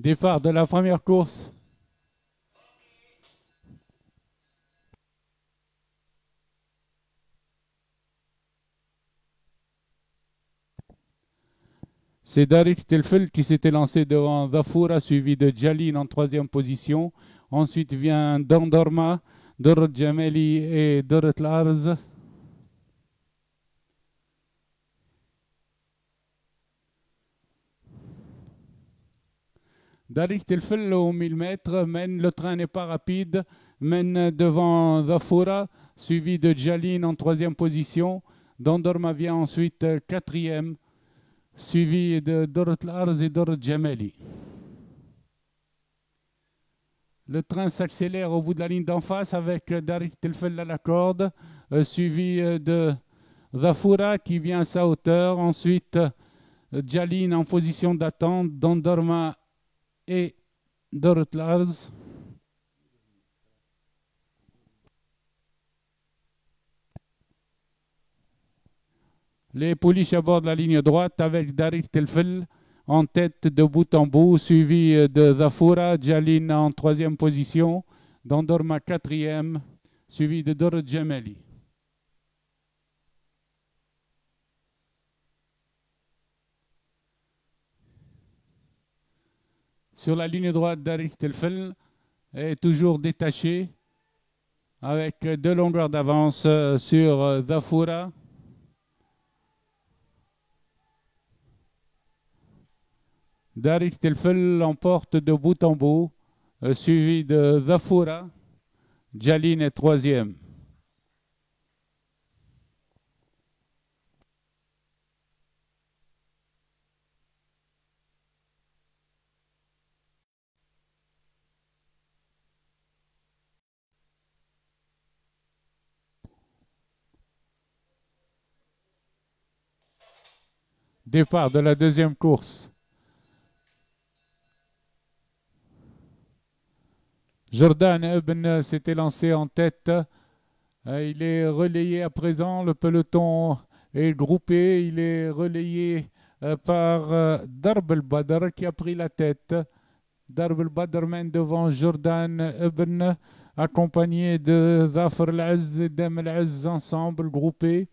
Départ de la première course. C'est Darik Telfel qui s'était lancé devant Dhafoura, suivi de Jalin en troisième position. Ensuite vient Dandorma, Dorot Jameli et Dorot Larz. Darik Telfel aux 1000 mètres mène, le train n'est pas rapide, mène devant Dhafoura, suivi de Jalin en troisième position. Dandorma vient ensuite quatrième, suivi de Dorot Larz et Dorot Jameli. Le train s'accélère au bout de la ligne d'en face avec Darik Telfel à la corde, suivi de Dhafoura qui vient à sa hauteur. Ensuite, Jalin en position d'attente, Dandorma et Dorot Larz. Les pouliches abordent la ligne droite avec Darik Telfel en tête de bout en bout, suivi de Dhafoura, Jalin en troisième position, Dandorma quatrième, suivi de Dorot Jameli. Sur la ligne droite, Darik Telfel est toujours détaché avec 2 longueurs d'avance sur Dhafoura. Darik Telfel l'emporte de bout en bout, suivi de Dhafoura. Jalin est troisième. Départ de la deuxième course. Jordan Ebn s'était lancé en tête. Il est relayé à présent. Le peloton est groupé. Il est relayé par Darb el-Badr qui a pris la tête. Darb el-Badr mène devant Jordan Ebn, accompagné de Zafar el-Azz et Dem el-Azz ensemble, groupés.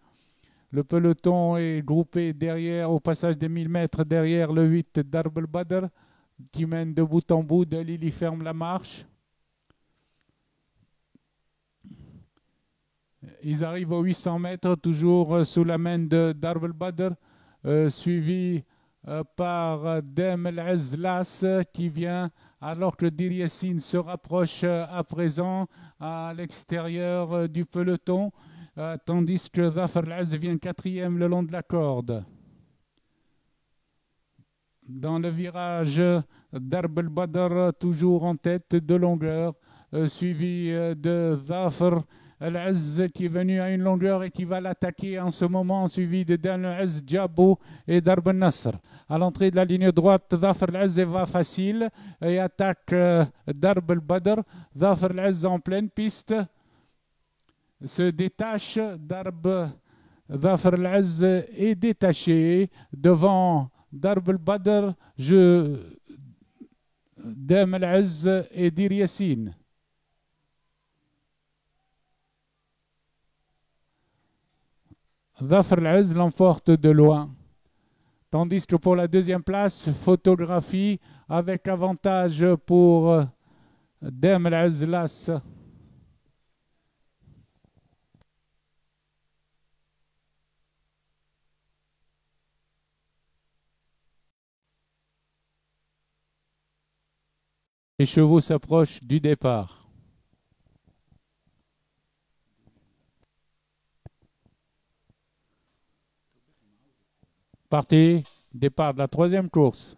Le peloton est groupé derrière, au passage des 1000 mètres, derrière le 8 Darb el-Badr, qui mène de bout en bout. Dalil y ferme la marche. Ils arrivent aux 800 mètres, toujours sous la main de Darb el-Badr, suivi par Dem el-Azz Las qui vient, alors que Dir Yassin se rapproche à présent à l'extérieur du peloton, tandis que Zafar el-Azz vient quatrième le long de la corde. Dans le virage, Darb el-Badr toujours en tête de longueur, suivi de Zafar el-Azz qui est venu à une longueur et qui va l'attaquer en ce moment, suivi de Dan el-Azz, Djabou et Darb el-Nasr. À l'entrée de la ligne droite, Zafar el-Azz va facile et attaque Darb el-Badr. Zafar el-Azz en pleine piste se détache. Zafar el-Azz est détaché devant Darb el-Badr, Dem el-Azz et Dir Yassin. Zafar el-Azz l'emporte de loin. Tandis que pour la deuxième place, photographie avec avantage pour Dem el-Azz Las. Les chevaux s'approchent du départ. Parti, départ de la troisième course.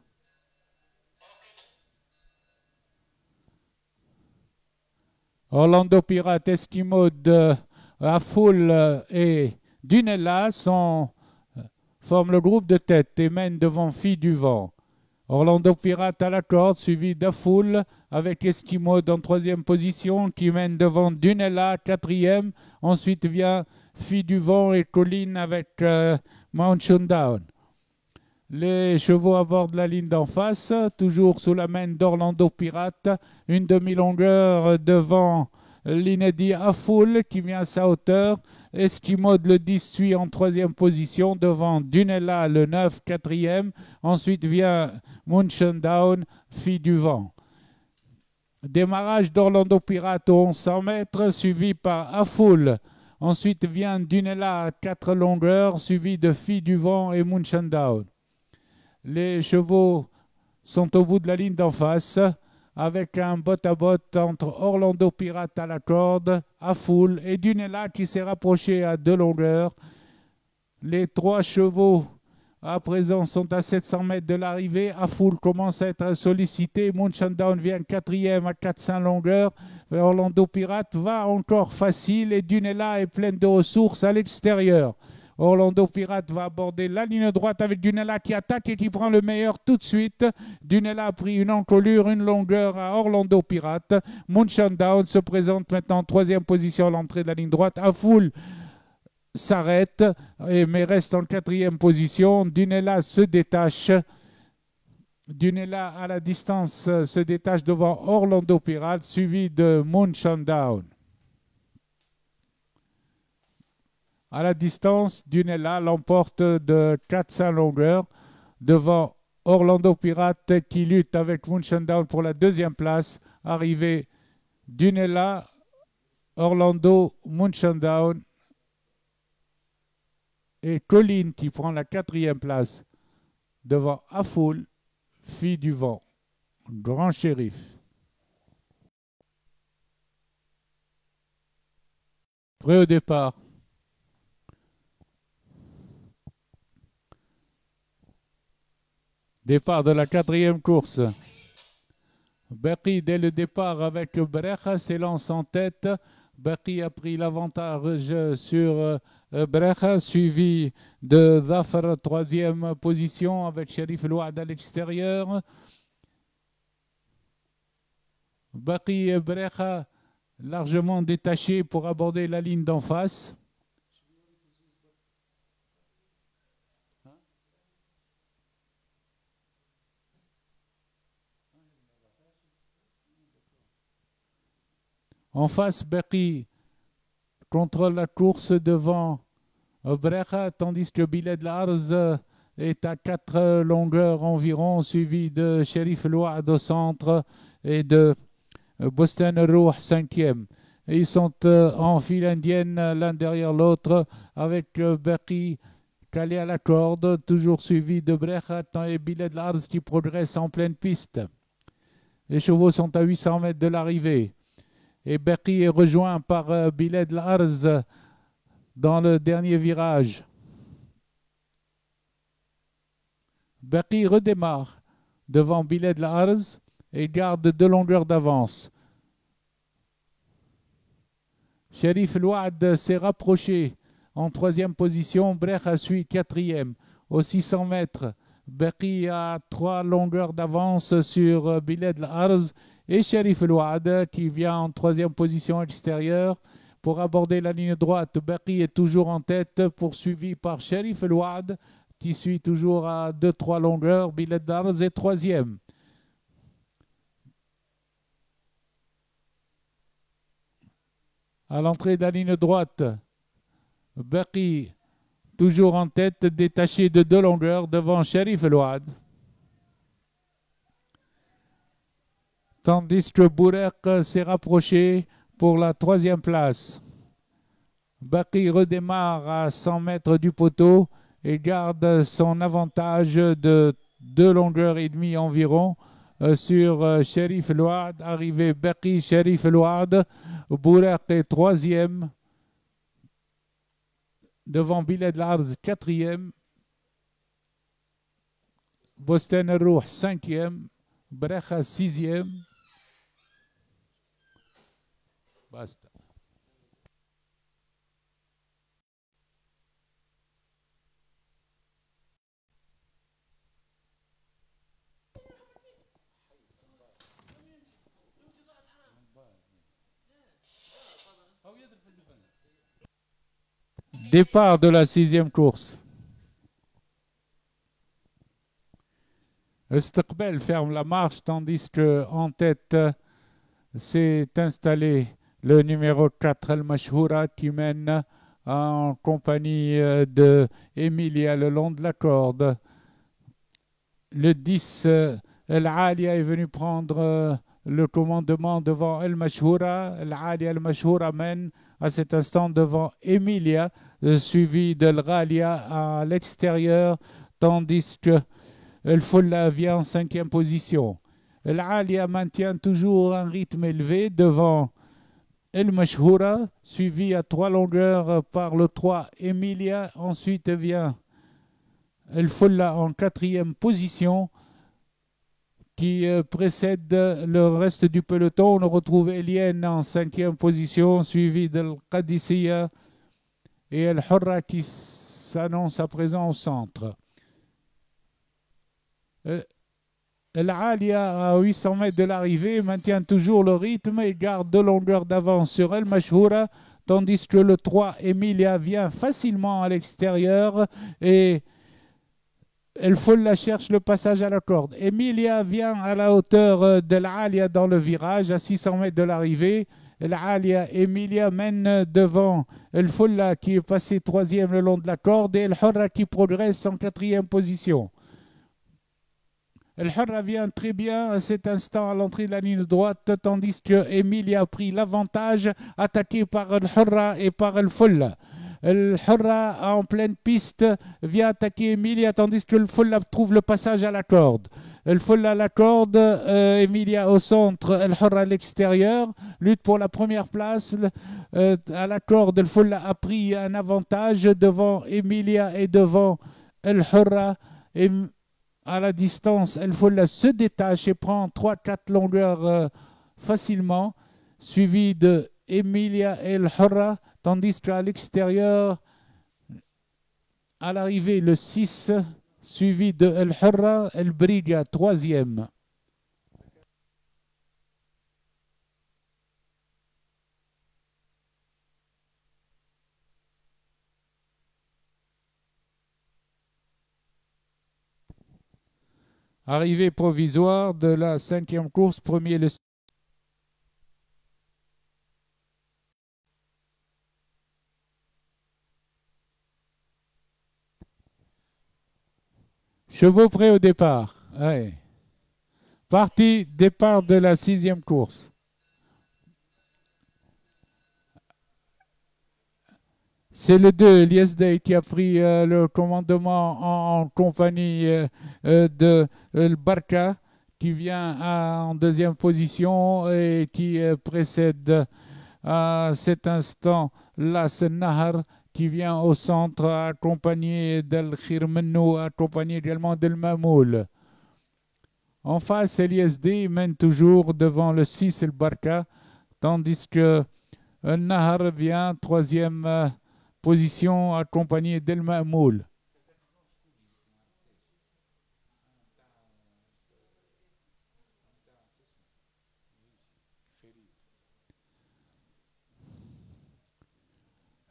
Orlando Pirate, Eskimo de Afoul et Dunella forment le groupe de tête et mènent devant Fille du Vent. Orlando Pirate à la corde, suivi d'Afoul avec Eskimo en troisième position qui mène devant Dunella, quatrième. Ensuite vient Fille du Vent et Colline avec Mount Shundown. Les chevaux abordent la ligne d'en face, toujours sous la main d'Orlando Pirate, une demi-longueur devant l'Inédit Afoul qui vient à sa hauteur. Esquimode le 10 suit en troisième position devant Dunella le 9, quatrième. Ensuite vient Moonshine, fille du vent. Démarrage d'Orlando Pirate aux 1100 mètres, suivi par Afoul. Ensuite vient Dunella à 4 longueurs, suivi de Fille du vent et Moonshine. Les chevaux sont au bout de la ligne d'en face, avec un botte-à-botte entre Orlando Pirate à la corde, Afoul et Dunella qui s'est rapproché à 2 longueurs. Les 3 chevaux à présent sont à 700 mètres de l'arrivée. Afoul commence à être sollicité. Moonshine vient quatrième à 400 longueurs. Orlando Pirate va encore facile et Dunella est pleine de ressources à l'extérieur. Orlando Pirate va aborder la ligne droite avec Dunella qui attaque et qui prend le meilleur tout de suite. Dunella a pris une encolure, une longueur à Orlando Pirate. Moonshine se présente maintenant en troisième position à l'entrée de la ligne droite. Afoul s'arrête mais reste en quatrième position. Dunella se détache. Dunella à la distance se détache devant Orlando Pirate, suivi de Moonshine. À la distance, Dunella l'emporte de 400 longueurs devant Orlando Pirate qui lutte avec Moonshine pour la deuxième place. Arrivé Dunella, Orlando, Moonshine et Colline qui prend la quatrième place devant Afoul, fille du vent, grand shérif. Prêt au départ. Départ de la quatrième course. Berry dès le départ avec Brecha s'élance en tête. Berry a pris l'avantage sur Brecha, suivi de Zafar, troisième position avec Sherif Louad à l'extérieur. Berry et Brecha largement détachés pour aborder la ligne d'en face. En face, Berry contrôle la course devant Brecha, tandis que Biled Lars est à 4 longueurs environ, suivi de Sherif Louad au centre et de Boston Rouh, cinquième. Et ils sont en file indienne l'un derrière l'autre, avec Berry calé à la corde, toujours suivi de Brecha et Biled Lars qui progresse en pleine piste. Les chevaux sont à 800 mètres de l'arrivée. Et Berry est rejoint par Biled Lars dans le dernier virage. Berry redémarre devant Biled Lars et garde 2 longueurs d'avance. Sherif Louad s'est rapproché en troisième position. Brecha suit quatrième. Aux 600 mètres, Berry a 3 longueurs d'avance sur Biled Lars et Sherif Louad qui vient en troisième position extérieure pour aborder la ligne droite. Berry est toujours en tête, poursuivi par Sherif Louad qui suit toujours à 2-3 longueurs. Biled Lars est troisième. À l'entrée de la ligne droite, Berry toujours en tête, détaché de 2 longueurs devant Sherif Louad. Tandis que Bourek s'est rapproché pour la troisième place. Berry redémarre à 100 mètres du poteau et garde son avantage de 2 longueurs et demie environ sur Sherif Louad. Arrivé Berry, Sherif Louad. Bourek est troisième. Devant Biled Lars, quatrième. Boston Rouh, cinquième. Brecha, sixième. Basta. Départ de la 6e course. Istiqbal ferme la marche, tandis qu'en tête s'est installé le numéro 4, El Mashhoura, qui mène en compagnie de Emilia le long de la corde. Le 10, El Alia est venu prendre le commandement devant El Mashhoura. El Alia, El Mashhoura mène à cet instant devant Emilia, suivi de El Ghalia à l'extérieur, tandis que El Fulla vient en 5e position. El Alia maintient toujours un rythme élevé devant El Mashhoura, suivi à 3 longueurs par le 3 Emilia. Ensuite vient El Fulla en 4e position, qui précède le reste du peloton. On retrouve Eliane en 5e position, suivi d'El Qadisiyya et El Hurra qui s'annonce à présent au centre. El Alia, à 800 mètres de l'arrivée, maintient toujours le rythme et garde 2 longueurs d'avance sur El Mashhoura, tandis que le 3 Emilia vient facilement à l'extérieur et El Fulla cherche le passage à la corde. Emilia vient à la hauteur de l'Alia dans le virage, à 600 mètres de l'arrivée. L'Alia, Emilia mène devant El Fulla qui est passé 3e le long de la corde et El Hurra qui progresse en 4e position. El Hurra vient très bien à cet instant à l'entrée de la ligne droite, tandis que Emilia a pris l'avantage, attaqué par El Hurra et par El Fulla. El Hurra en pleine piste vient attaquer Emilia, tandis que El Fulla trouve le passage à la corde. El Fulla à la corde, Emilia au centre, El Hurra à l'extérieur, lutte pour la première place. À la corde, El Fulla a pris un avantage devant Emilia et devant El Hurra. À la distance, El Fulla se détache et prend 3-4 longueurs facilement, suivi de Emilia et El Hurra, tandis qu'à l'extérieur, à l'arrivée, le 6, suivi de El Hurra, El Briga, 3e. Arrivée provisoire de la 5e course, premier le 6. Chevaux prêts au départ. Ouais. Parti, départ de la 6e course. C'est le 2, Liesday, qui a pris le commandement en compagnie de El Barka, qui vient en 2e position et qui précède à cet instant Las Nahar, qui vient au centre, accompagné d'El Khirmennou, accompagné également d'El Mamoul. En face, Liesday mène toujours devant le 6, El Barka, tandis que El Nahar vient 3e position accompagné d'El Mamoul.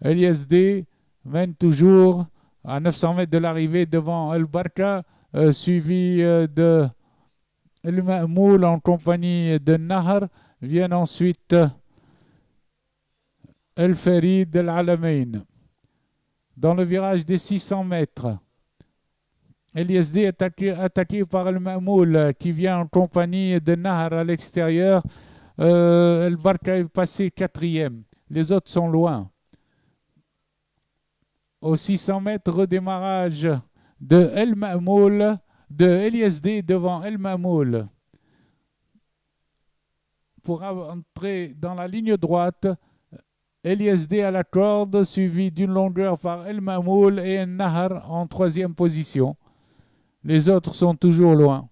LSD mène toujours à 900 mètres de l'arrivée devant El Barka, suivi de El Mamoul en compagnie de Nahar. Viennent ensuite El Ferid El Alamein. Dans le virage des 600 mètres, LSD est attaqué par El Mamoul qui vient en compagnie de Nahar à l'extérieur. El Barka est passé 4e. Les autres sont loin. Aux 600 mètres, redémarrage de El Mamoul, de LSD devant El Mamoul. Pour entrer dans la ligne droite, LSD à la corde, suivi d'une longueur par El Mamoul et Nahar en 3e position. Les autres sont toujours loin.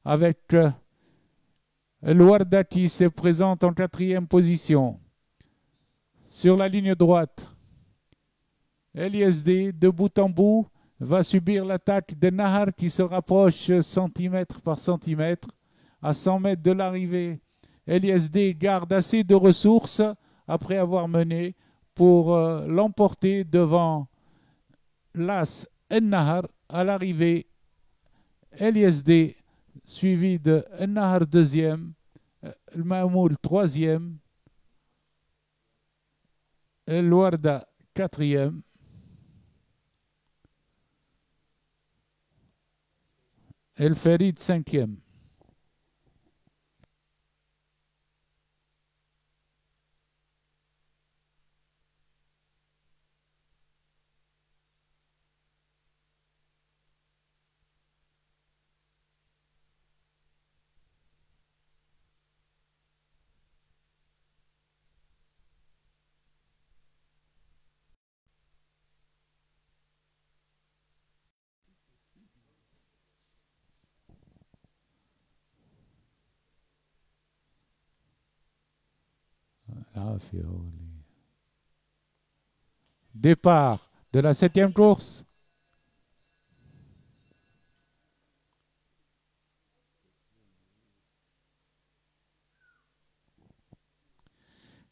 Avec El Warda qui se présente en 4e position. Sur la ligne droite, LSD, de bout en bout, va subir l'attaque de Nahar qui se rapproche centimètre par centimètre. À 100 mètres de l'arrivée, LSD garde assez de ressources après avoir mené pour l'emporter devant Las El Nahar. À l'arrivée, LSD suivi de El-Nahar deuxième, El-Mamoul troisième, El-Warda quatrième, El-Farid cinquième. Départ de la septième course.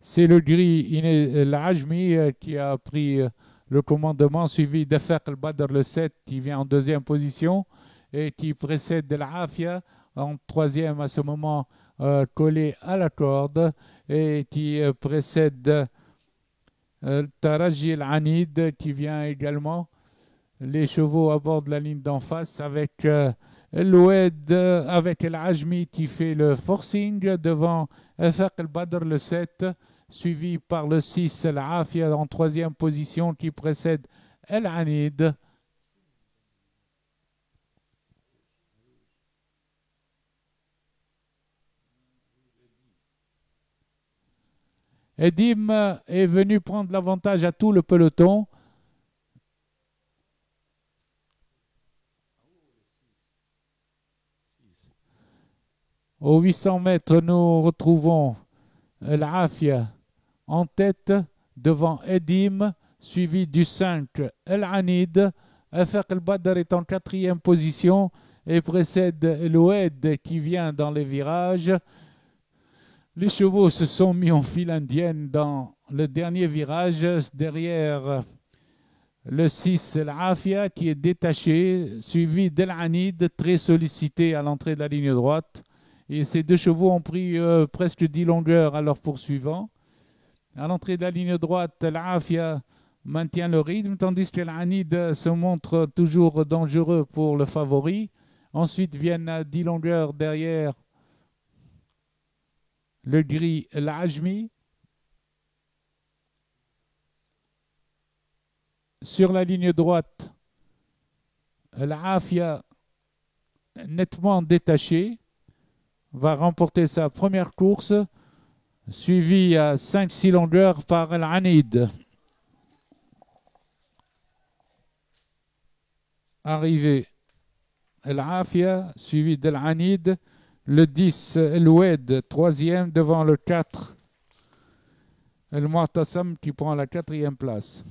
C'est le gris l'Ajmi qui a pris le commandement, suivi d'Afaq al-Badr le 7 qui vient en deuxième position et qui précède l'Afia en troisième à ce moment collé à la corde et qui précède Taraji al-Anid qui vient également. Les chevaux abordent la ligne d'en face avec l'Oued, avec l'Ajmi qui fait le forcing devant Afaq al-Badr le 7, suivi par le 6, l'Afia en troisième position qui précède El-Anid. Edim est venu prendre l'avantage à tout le peloton. Aux 800 mètres, nous retrouvons l'Afia en tête devant Edim, suivi du 5, El-Anid. Afaq al-Badr est en quatrième position et précède l'Oued qui vient dans les virages. Les chevaux se sont mis en file indienne dans le dernier virage, derrière le 6, l'Afia qui est détaché, suivi d'El-Anid, très sollicité à l'entrée de la ligne droite. Et ces deux chevaux ont pris presque 10 longueurs à leur poursuivant. À l'entrée de la ligne droite, l'Afia maintient le rythme, tandis que l'Anid se montre toujours dangereux pour le favori. Ensuite viennent 10 longueurs derrière le gris l'Ajmi. Sur la ligne droite, l'Afia nettement détaché va remporter sa première course, suivi à 5-6 longueurs par l'Anid. Arrivé l'Afia, suivi de l'Anid, le 10, l'Oued, troisième devant le 4, El Mu'tasam qui prend la quatrième place.